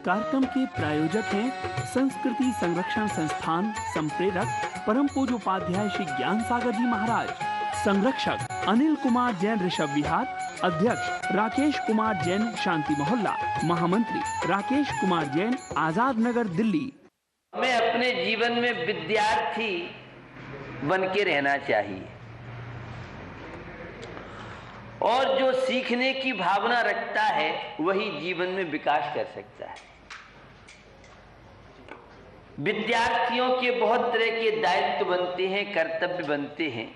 कार्यक्रम के प्रायोजक हैं संस्कृति संरक्षण संस्थान संप्रेरक परम पूज्य उपाध्याय श्री ज्ञान सागर जी महाराज। संरक्षक अनिल कुमार जैन ऋषभ विहार। अध्यक्ष राकेश कुमार जैन शांति मोहल्ला। महामंत्री राकेश कुमार जैन आजाद नगर दिल्ली। हमें अपने जीवन में विद्यार्थी बन के रहना चाहिए और जो सीखने की भावना रखता है वही जीवन में विकास कर सकता है। विद्यार्थियों के बहुत तरह के दायित्व बनते हैं, कर्तव्य बनते हैं,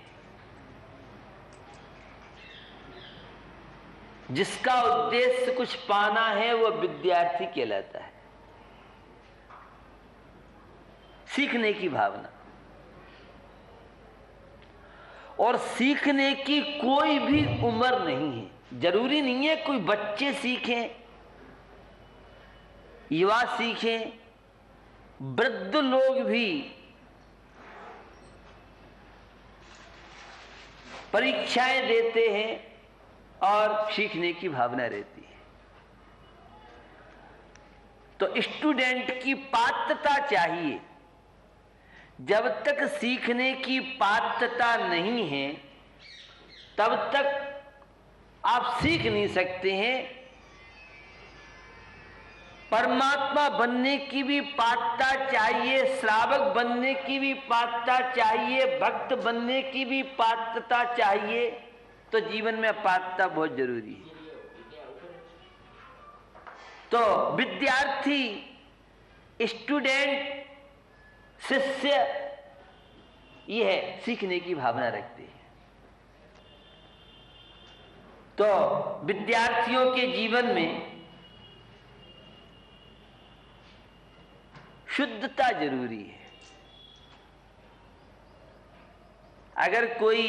जिसका उद्देश्य कुछ पाना है वह विद्यार्थी कहलाता है। सीखने की भावना और सीखने की कोई भी उम्र नहीं है। जरूरी नहीं है कोई बच्चे सीखें, युवा सीखें, वृद्ध लोग भी परीक्षाएं देते हैं और सीखने की भावना रहती है। तो स्टूडेंट की पात्रता चाहिए। जब तक सीखने की पात्रता नहीं है तब तक आप सीख नहीं सकते हैं। परमात्मा बनने की भी पात्रता चाहिए, श्रावक बनने की भी पात्रता चाहिए, भक्त बनने की भी पात्रता चाहिए। तो जीवन में पात्रता बहुत जरूरी है। तो विद्यार्थी, स्टूडेंट, शिष्य यह सीखने की भावना रखते हैं। तो विद्यार्थियों के जीवन में शुद्धता जरूरी है। अगर कोई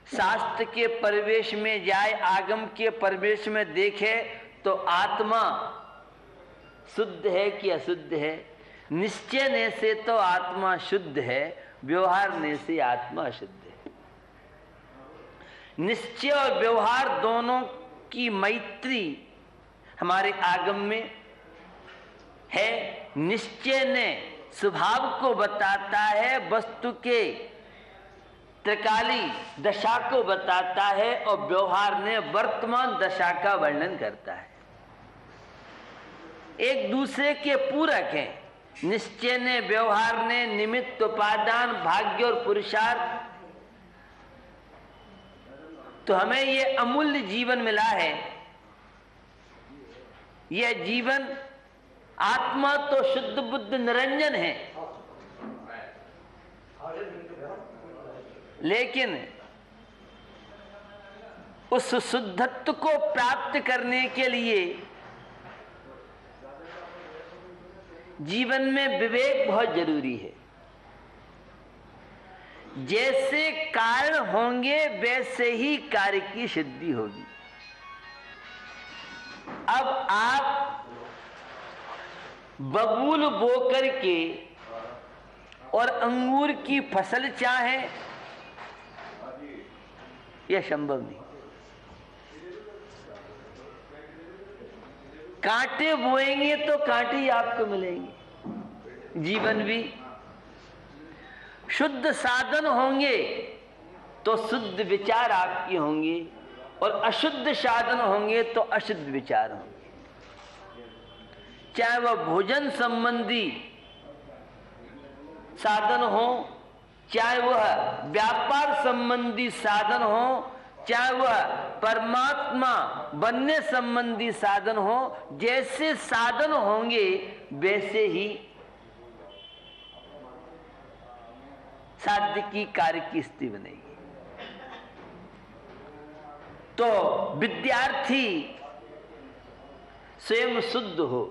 शास्त्र के परिवेश में जाए, आगम के परिवेश में देखे तो आत्मा शुद्ध है कि अशुद्ध है। निश्चय से तो आत्मा शुद्ध है, व्यवहार से आत्मा अशुद्ध है। निश्चय और व्यवहार दोनों की मैत्री हमारे आगम में है। निश्चय ने स्वभाव को बताता है, वस्तु के त्रिकाली दशा को बताता है, और व्यवहार ने वर्तमान दशा का वर्णन करता है। एक दूसरे के पूरक हैं। निश्चय ने, व्यवहार ने, निमित्त, उपादान, भाग्य और पुरुषार्थ। तो हमें ये अमूल्य जीवन मिला है। यह जीवन, आत्मा तो शुद्ध बुद्ध निरंजन है, लेकिन उस शुद्धत्व को प्राप्त करने के लिए जीवन में विवेक बहुत जरूरी है। जैसे कारण होंगे वैसे ही कार्य की सिद्धि होगी। अब आप बबूल बोकर के और अंगूर की फसल चाहें, यह संभव नहीं। कांटे बोएंगे तो कांटे ही आपको मिलेंगे। जीवन भी शुद्ध साधन होंगे तो शुद्ध विचार आपके होंगे, और अशुद्ध साधन होंगे तो अशुद्ध विचार होंगे। चाहे वह भोजन संबंधी साधन हो, चाहे वह व्यापार संबंधी साधन हो, चाहे वह परमात्मा बनने संबंधी साधन हो। जैसे साधन होंगे वैसे ही साध्य की कार्य की स्थिति बनेगी। तो विद्यार्थी स्वयं शुद्ध हो।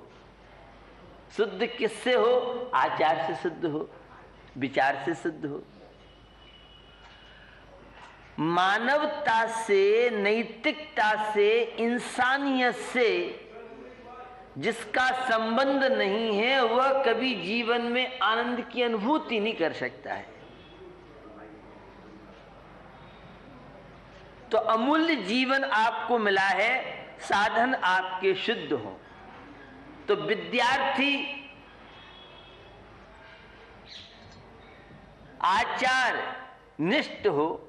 शुद्ध किससे हो? आचार से शुद्ध हो, विचार से शुद्ध हो, मानवता से, नैतिकता से, इंसानियत से जिसका संबंध नहीं है वह कभी जीवन में आनंद की अनुभूति नहीं कर सकता है। तो अमूल्य जीवन आपको मिला है, साधन आपके शुद्ध हो। तो विद्यार्थी आचार निष्ठ हो,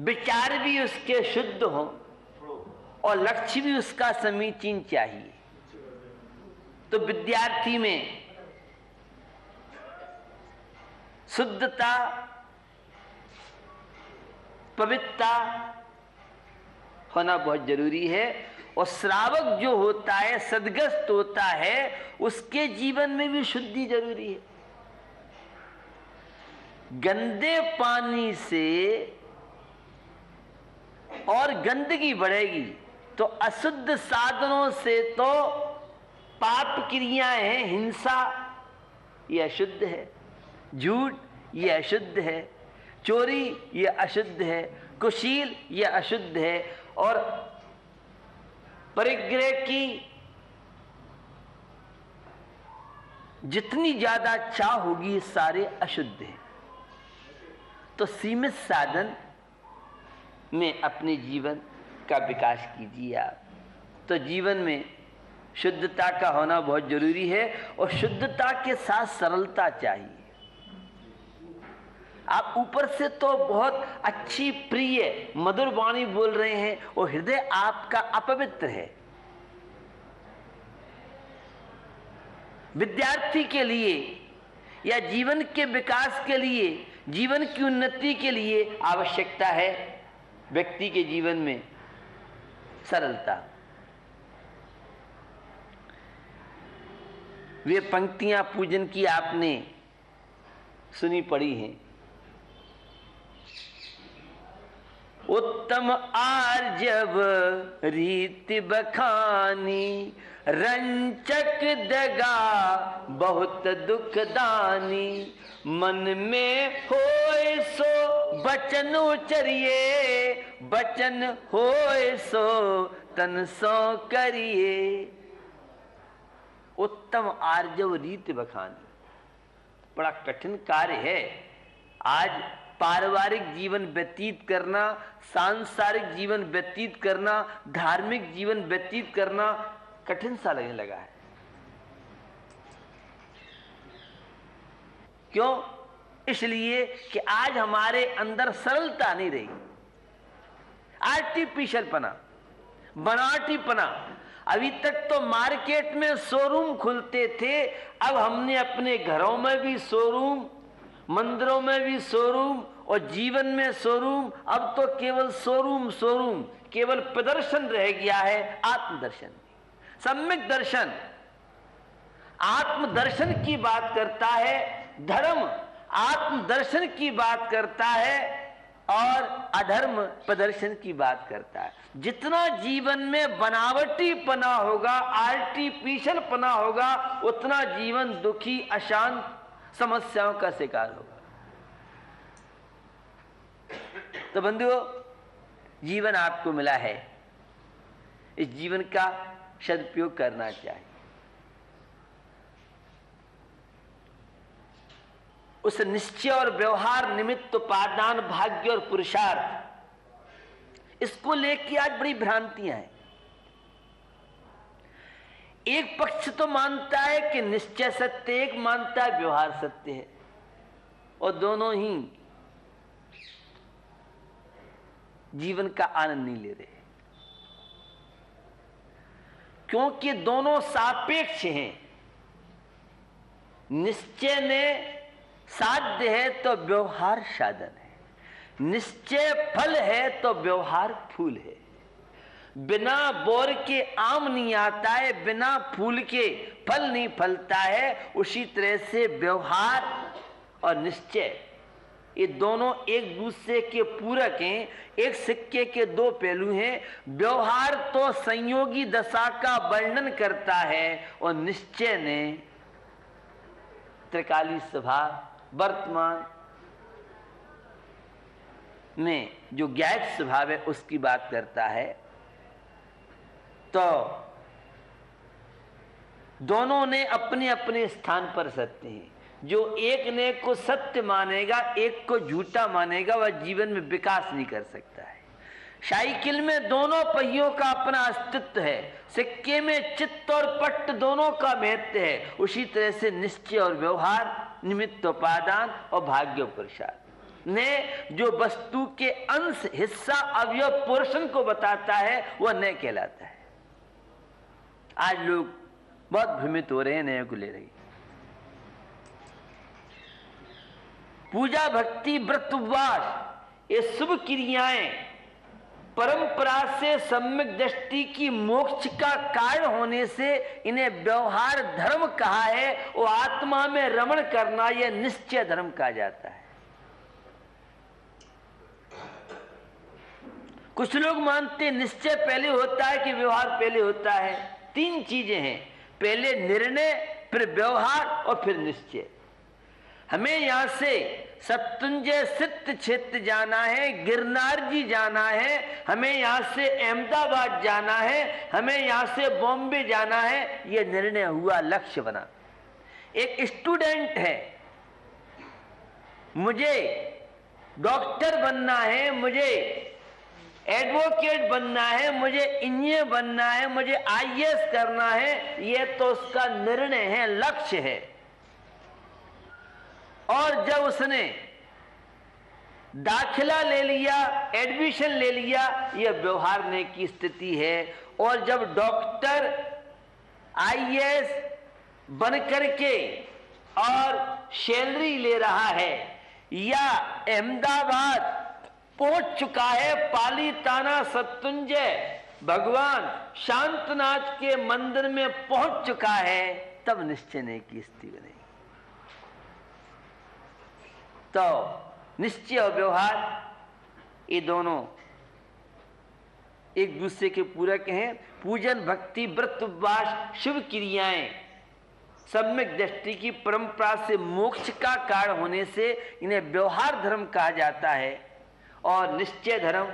विचार भी उसके शुद्ध हो और लक्ष्य भी उसका समीचीन चाहिए। तो विद्यार्थी में शुद्धता, पवित्रता होना बहुत जरूरी है। और श्रावक जो होता है, सद्ग्रस्त होता है, उसके जीवन में भी शुद्धि जरूरी है। गंदे पानी से और गंदगी बढ़ेगी तो अशुद्ध साधनों से तो पाप क्रियाएं हैं। हिंसा ये अशुद्ध है, झूठ ये अशुद्ध है, चोरी ये अशुद्ध है, कुशील ये अशुद्ध है, और परिग्रह की जितनी ज्यादा चाह होगी ये सारे अशुद्ध हैं। तो सीमित साधन में अपने जीवन का विकास कीजिए आप। तो जीवन में शुद्धता का होना बहुत जरूरी है और शुद्धता के साथ सरलता चाहिए। आप ऊपर से तो बहुत अच्छी प्रिय मधुर वाणी बोल रहे हैं और हृदय आपका अपवित्र है। विद्यार्थी के लिए या जीवन के विकास के लिए, जीवन की उन्नति के लिए आवश्यकता है व्यक्ति के जीवन में सरलता। वे पंक्तियां पूजन की आपने सुनी पड़ी हैं। उत्तम आर्जव रीति बखानी, रंचक दगा बहुत दुखदानी, मन में होए सो बचन उचरिए, बचन होए सो तन सो करिए। उत्तम आर्जव रीति बखानी बड़ा कठिन कार्य है। आज पारिवारिक जीवन व्यतीत करना, सांसारिक जीवन व्यतीत करना, धार्मिक जीवन व्यतीत करना कठिन सा लगने लगा है। क्यों? इसलिए कि आज हमारे अंदर सरलता नहीं रही, आर्टिफिशियल पना, बनावटी पना। अभी तक तो मार्केट में शोरूम खुलते थे, अब हमने अपने घरों में भी शोरूम, मंदिरों में भी शोरूम और जीवन में शोरूम। अब तो केवल शोरूम शोरूम, केवल प्रदर्शन रह गया है, आत्मदर्शन, सम्यक दर्शन। आत्मदर्शन की बात करता है धर्म, आत्मदर्शन की बात करता है और अधर्म प्रदर्शन की बात करता है। जितना जीवन में बनावटी पना होगा, आर्टिफिशियल पना होगा, उतना जीवन दुखी, अशांत, समस्याओं का शिकार होगा। तो बंधुओं, जीवन आपको मिला है, इस जीवन का सदुपयोग करना चाहिए। उस निश्चय और व्यवहार निमित्त उपादान, भाग्य और पुरुषार्थ, इसको लेके आज बड़ी भ्रांतियां हैं। एक पक्ष तो मानता है कि निश्चय सत्य, एक मानता है व्यवहार सत्य है, और दोनों ही जीवन का आनंद नहीं ले रहे, क्योंकि दोनों सापेक्ष हैं। निश्चय ने साध्य है तो व्यवहार साधन है, निश्चय फल है तो व्यवहार फूल है। बिना बोर के आम नहीं आता है, बिना फूल के फल नहीं फलता है। उसी तरह से व्यवहार और निश्चय, ये दोनों एक दूसरे के पूरक हैं, एक सिक्के के दो पहलू हैं। व्यवहार तो संयोगी दशा का वर्णन करता है और निश्चय ने त्रिकालीन स्वभाव, वर्तमान में जो ज्ञात स्वभाव है उसकी बात करता है। तो दोनों ने अपने अपने स्थान पर सत्य हैं। जो एक ने को सत्य मानेगा, एक को झूठा मानेगा, वह जीवन में विकास नहीं कर सकता है। साइकिल में दोनों पहियों का अपना अस्तित्व है, सिक्के में चित्त और पट्ट दोनों का महत्व है। उसी तरह से निश्चय और व्यवहार, निमित्त उपादान और भाग्य पुरुषार्थ ने जो वस्तु के अंश, हिस्सा, अवयव, पोर्शन को बताता है वह नय कहलाता है। आज लोग बहुत भ्रमित हो रहे हैं नय को ले रही। पूजा, भक्ति, व्रत, उपवास ये शुभ क्रियाएं परंपरा से सम्यक दृष्टि की मोक्ष का कारण होने से इन्हें व्यवहार धर्म कहा है। वो आत्मा में रमण करना यह निश्चय धर्म कहा जाता है। कुछ लोग मानते हैं निश्चय पहले होता है कि व्यवहार पहले होता है। तीन चीजें हैं, पहले निर्णय, फिर व्यवहार और फिर निश्चय। हमें यहां से सत्तुंजय सिद्ध क्षेत्र जाना है, गिरनार जी जाना है, हमें यहां से अहमदाबाद जाना है, हमें यहां से बॉम्बे जाना है, यह निर्णय हुआ, लक्ष्य बना। एक स्टूडेंट है, मुझे डॉक्टर बनना है, मुझे एडवोकेट बनना है, मुझे इंजीनियर बनना है, मुझे आईएएस करना है, यह तो उसका निर्णय है, लक्ष्य है। और जब उसने दाखिला ले लिया, एडमिशन ले लिया, यह व्यवहारने की स्थिति है। और जब डॉक्टर, आईएएस बन करके और सैलरी ले रहा है या अहमदाबाद पहुंच चुका है, पाली ताना सत्तुंजय भगवान शांतनाथ के मंदिर में पहुंच चुका है, तब निश्चय नहीं की स्थिति बनेगी। तो निश्चय और व्यवहार ये दोनों एक दूसरे के पूरक हैं। पूजन, भक्ति, व्रत, उपवास, शुभ क्रियाएं सम्यक दृष्टि की परंपरा से मोक्ष का कारण होने से इन्हें व्यवहार धर्म कहा जाता है। और निश्चय धर्म,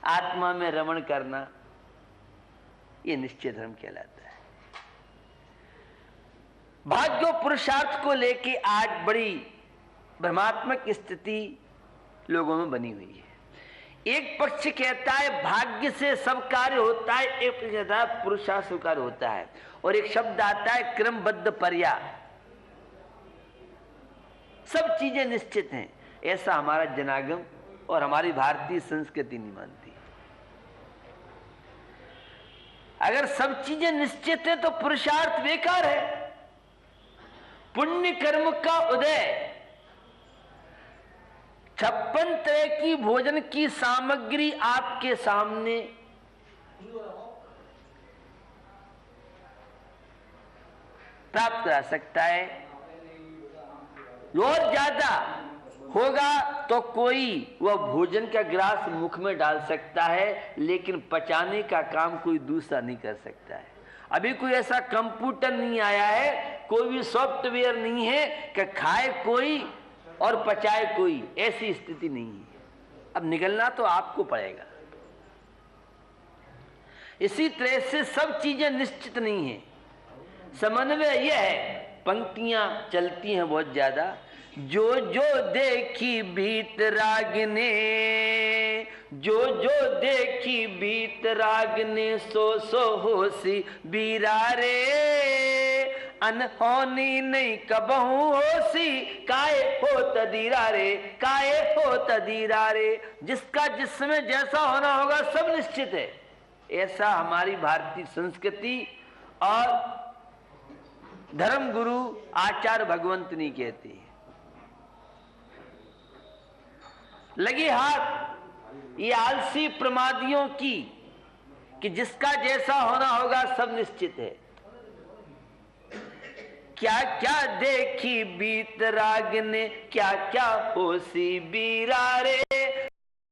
आत्मा में रमण करना, ये निश्चय धर्म कहलाता है। भाग्य पुरुषार्थ को लेके आज बड़ी भ्रमात्मक स्थिति लोगों में बनी हुई है। एक पक्ष कहता है भाग्य से सब कार्य होता है, एक पक्ष कहता है पुरुषार्थ से कार्य होता है। और एक शब्द आता है क्रमबद्ध पर्या, सब चीजें निश्चित हैं, ऐसा हमारा जनागम और हमारी भारतीय संस्कृति नहीं मानती। अगर सब चीजें निश्चित है तो पुरुषार्थ बेकार है। पुण्य कर्म का उदय, 56 तरह की भोजन की सामग्री आपके सामने, प्राप्त करा सकता है। और ज्यादा होगा तो कोई वह भोजन का गिलास मुख में डाल सकता है, लेकिन पचाने का काम कोई दूसरा नहीं कर सकता है। अभी कोई ऐसा कंप्यूटर नहीं आया है, कोई भी सॉफ्टवेयर नहीं है कि खाए कोई और पचाए कोई, ऐसी स्थिति नहीं है। अब निकलना तो आपको पड़ेगा। इसी तरह से सब चीजें निश्चित नहीं है। समन्वय यह है, पंक्तियां चलती हैं बहुत ज्यादा। जो जो देखी भीत राग ने, जो जो देखी भीत राग ने, सो सो होसी बीरा रे, अनहोनी नहीं कबहू होसी, काए हो तदीरा रे, काए हो तदीरा रे। जिसका जिसमें जैसा होना होगा सब निश्चित है, ऐसा हमारी भारतीय संस्कृति और धर्म गुरु आचार्य भगवंत नहीं कहते हैं। लगी हाथ ये आलसी प्रमादियों की कि जिसका जैसा होना होगा सब निश्चित है। क्या क्या देखी बीत राग ने, क्या क्या होसी बीरा रे,